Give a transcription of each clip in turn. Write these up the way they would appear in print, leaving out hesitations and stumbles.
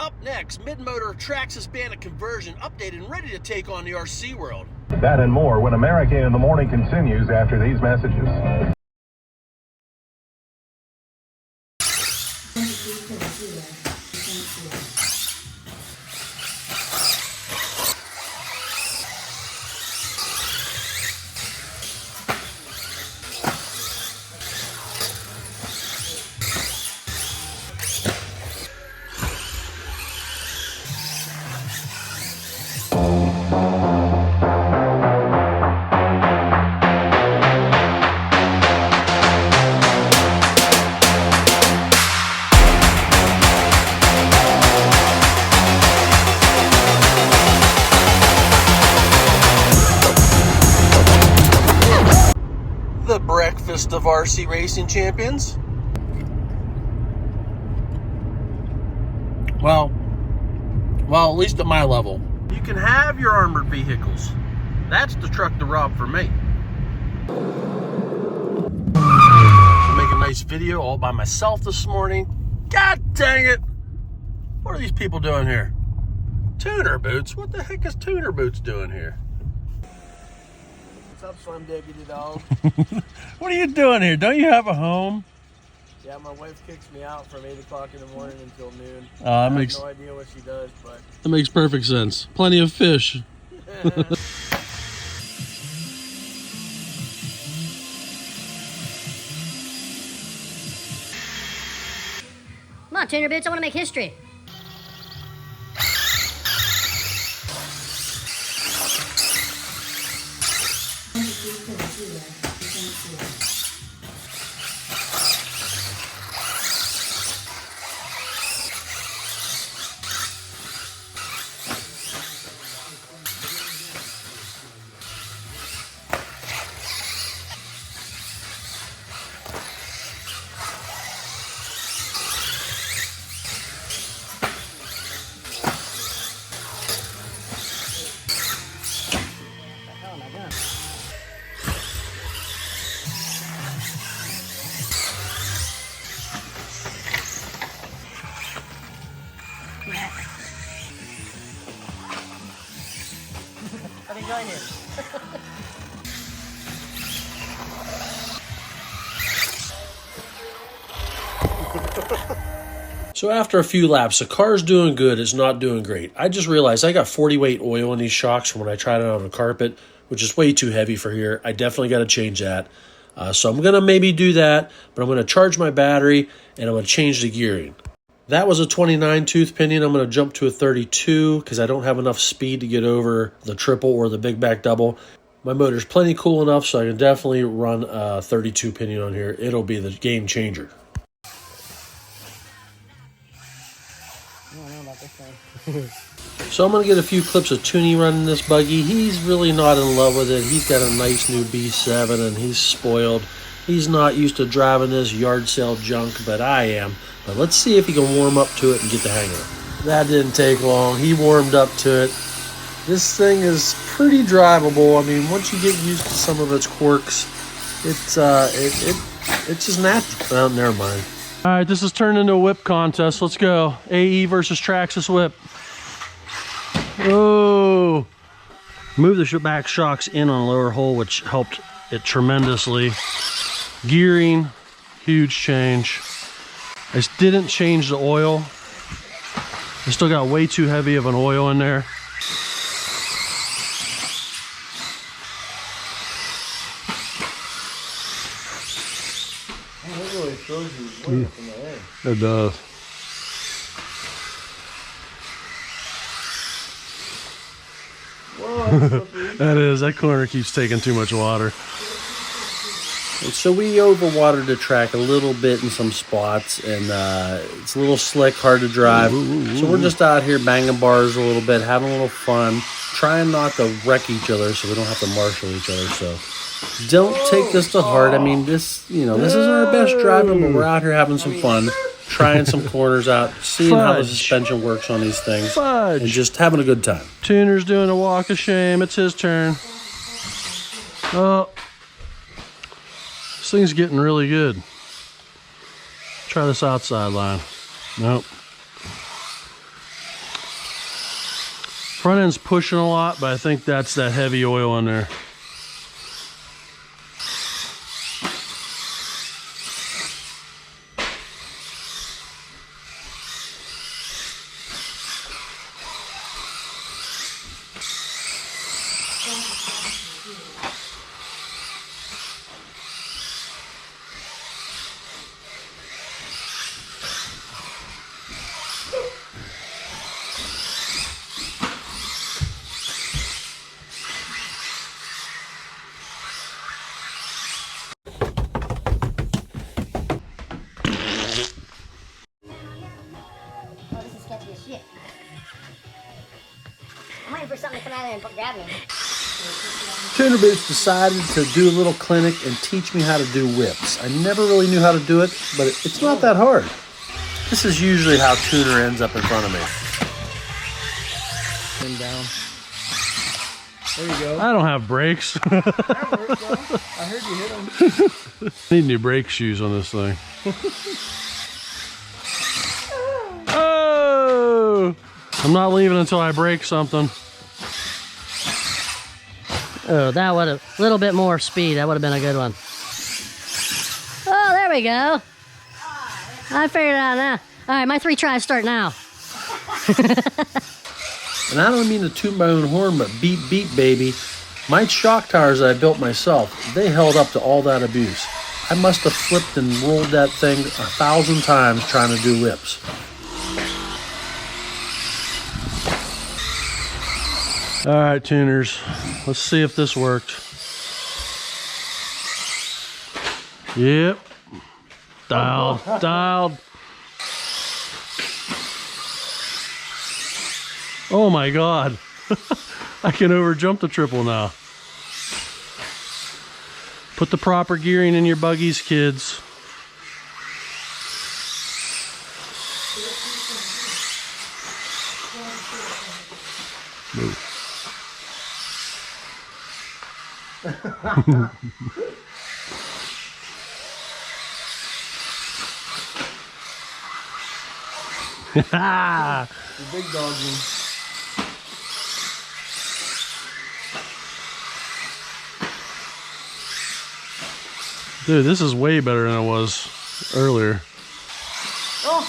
Up next, mid-motor Traxxas Bandit conversion updated and ready to take on the RC world. That and more when America in the Morning continues after these messages. The breakfast of RC racing champions. Well, at least at my level. You can have your armored vehicles. That's the truck to rob for me. Make a nice video all by myself this morning. God dang it! What are these people doing here? Tuner Boots? What the heck is Tuner Boots doing here? What's up, Slim Diggity Dog? What are you doing here? Don't you have a home? Yeah, my wife kicks me out from 8 o'clock in the morning until noon. I have no idea what she does, but... That makes perfect sense. Plenty of fish. Come on, Tuner Boots, I want to make history. I'm enjoying it. So after a few laps, the car's doing good, it's not doing great. I just realized I got 40 weight oil in these shocks from when I tried it on a carpet, which is way too heavy for here. I definitely got to change that. So I'm going to maybe do that, but I'm going to charge my battery and I'm going to change the gearing. That was a 29 tooth pinion. I'm going to jump to a 32 because I don't have enough speed to get over the triple or the big back double. My motor's plenty cool enough, so I can definitely run a 32 pinion on here. It'll be the game changer. I don't know about this thing. So I'm going to get a few clips of Toonie running this buggy. He's really not in love with it. He's got a nice new B7 and he's spoiled. He's not used to driving this yard sale junk, but I am. But let's see if he can warm up to it and get the hang of it. That didn't take long. He warmed up to it. This thing is pretty drivable. I mean, once you get used to some of its quirks, it's just natural. Oh, never mind. All right, this has turned into a whip contest. Let's go. AE versus Traxxas whip. Oh, move the back shocks in on the lower hole, which helped it tremendously. Gearing, huge change. I just didn't change the oil. I still got way too heavy of an oil in there. That really shows you way up in the air. It does. Whoa, That is, that corner keeps taking too much water. And so we overwatered the track a little bit in some spots, and it's a little slick, hard to drive. So we're just out here banging bars a little bit, having a little fun, trying not to wreck each other so we don't have to marshal each other. So don't take this to heart. I mean, this isn't our best driving, but we're out here having some fun, trying some corners out, seeing how the suspension works on these things, and just having a good time. Tuner's doing a walk of shame. It's his turn. Oh, this thing's getting really good. Try this outside line. Nope. Front end's pushing a lot, but I think that's that heavy oil in there. I'm waiting for something to come out of there and grab me. Tuner Boots decided to do a little clinic and teach me how to do whips. I never really knew how to do it, but it's not that hard. This is usually how Tuner ends up in front of me. And down. There you go. I don't have brakes. That worked, though. I heard you hit them. Need new brake shoes on this thing. Oh! I'm not leaving until I break something. Oh, that would have a little bit more speed. That would have been a good one. Oh, there we go. I figured it out now. All right, my 3 tries start now. And I don't mean to toot my own horn, but beep beep baby. My shock tires that I built myself, they held up to all that abuse. I must have flipped and rolled that thing 1,000 times trying to do whips. All right, tuners, let's see if this worked. Yep, dialed. Oh my God, I can overjump the triple now. Put the proper gearing in your buggies, kids. Move. The big dog. Dude, this is way better than it was earlier. Oh!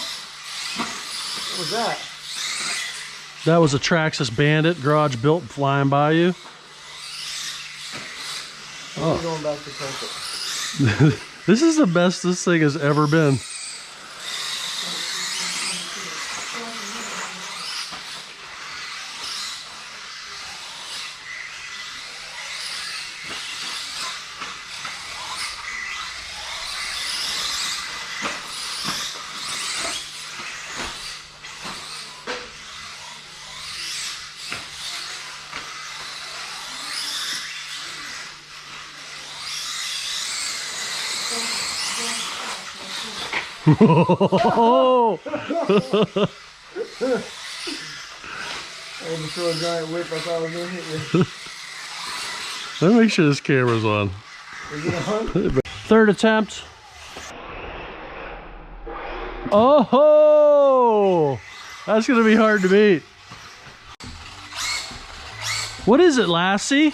What was that? That was a Traxxas Bandit garage built flying by you. I'm going back to carpet. This is the best this thing has ever been. Oh! I had to throw a giant whip. I thought I was going to hit you. Let me make sure this camera's on. Is it on? Third attempt. Oh! That's going to be hard to beat. What is it, Lassie?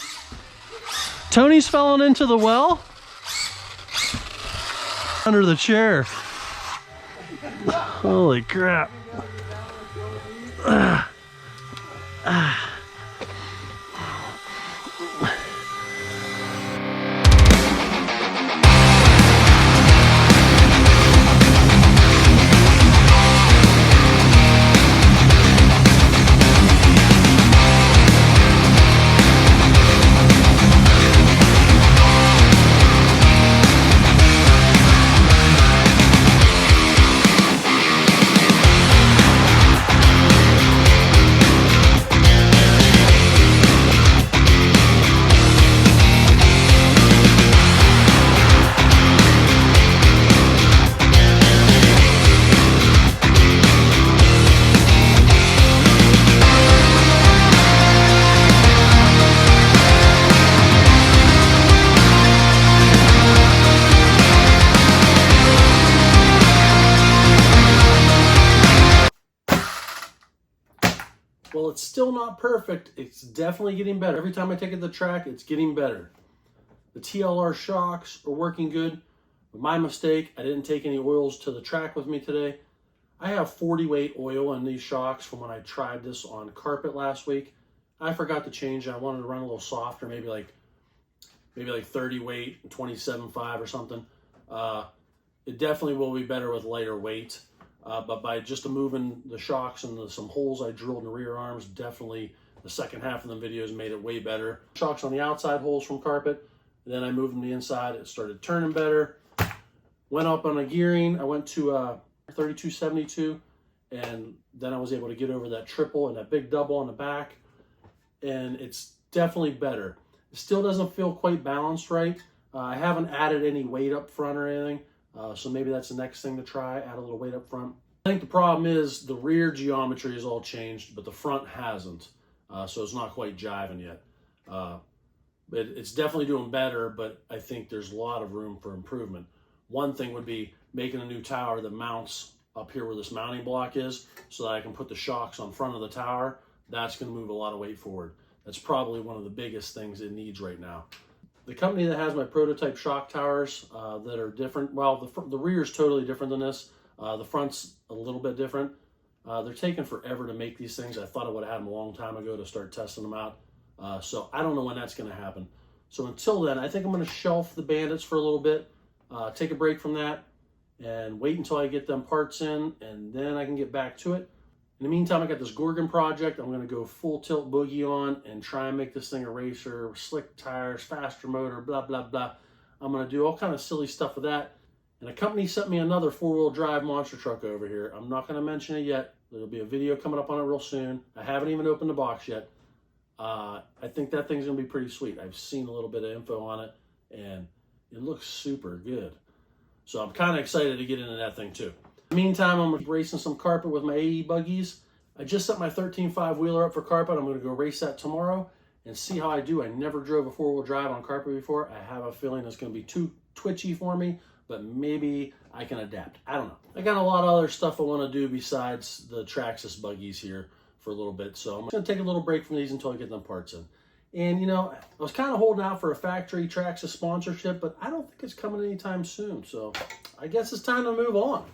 Tony's fallen into the well? Under the chair. Holy crap. Well, it's still not perfect. It's definitely getting better. Every time I take it to the track, it's getting better. The TLR shocks are working good. But my mistake, I didn't take any oils to the track with me today. I have 40 weight oil in these shocks from when I tried this on carpet last week. I forgot to change it. I wanted to run a little softer, maybe like 30 weight, 27.5 or something. It definitely will be better with lighter weight. But by just moving the shocks and some holes I drilled in the rear arms, definitely the second half of the videos made it way better. Shocks on the outside holes from carpet, and then I moved them to the inside. It started turning better. Went up on a gearing. I went to 3272, and then I was able to get over that triple and that big double on the back, and it's definitely better. It still doesn't feel quite balanced right. I haven't added any weight up front or anything, so maybe that's the next thing to try, add a little weight up front. I think the problem is the rear geometry is all changed, but the front hasn't, so it's not quite jiving yet. It's definitely doing better, but I think there's a lot of room for improvement. One thing would be making a new tower that mounts up here where this mounting block is, so that I can put the shocks on front of the tower. That's going to move a lot of weight forward. That's probably one of the biggest things it needs right now. The company that has my prototype shock towers that are different, well, the rear is totally different than this. The front's a little bit different. They're taking forever to make these things. I thought I would have had them a long time ago to start testing them out. So I don't know when that's going to happen. So until then, I think I'm going to shelf the Bandits for a little bit, take a break from that, and wait until I get them parts in, and then I can get back to it. In the meantime, I got this Gorgon project. I'm going to go full tilt boogie on and try and make this thing a racer, slick tires, faster motor, blah, blah, blah. I'm going to do all kind of silly stuff with that. And a company sent me another four-wheel drive monster truck over here. I'm not going to mention it yet. There'll be a video coming up on it real soon. I haven't even opened the box yet. I think that thing's going to be pretty sweet. I've seen a little bit of info on it, and it looks super good. So I'm kind of excited to get into that thing too. In the meantime, I'm racing some carpet with my AE buggies. I just set my 13.5 wheeler up for carpet. I'm going to go race that tomorrow and see how I do. I never drove a four-wheel drive on carpet before. I have a feeling it's going to be too twitchy for me, but maybe I can adapt. I don't know. I got a lot of other stuff I want to do besides the Traxxas buggies here for a little bit. So I'm going to take a little break from these until I get them parts in. And, you know, I was kind of holding out for a factory Traxxas sponsorship, but I don't think it's coming anytime soon. So I guess it's time to move on.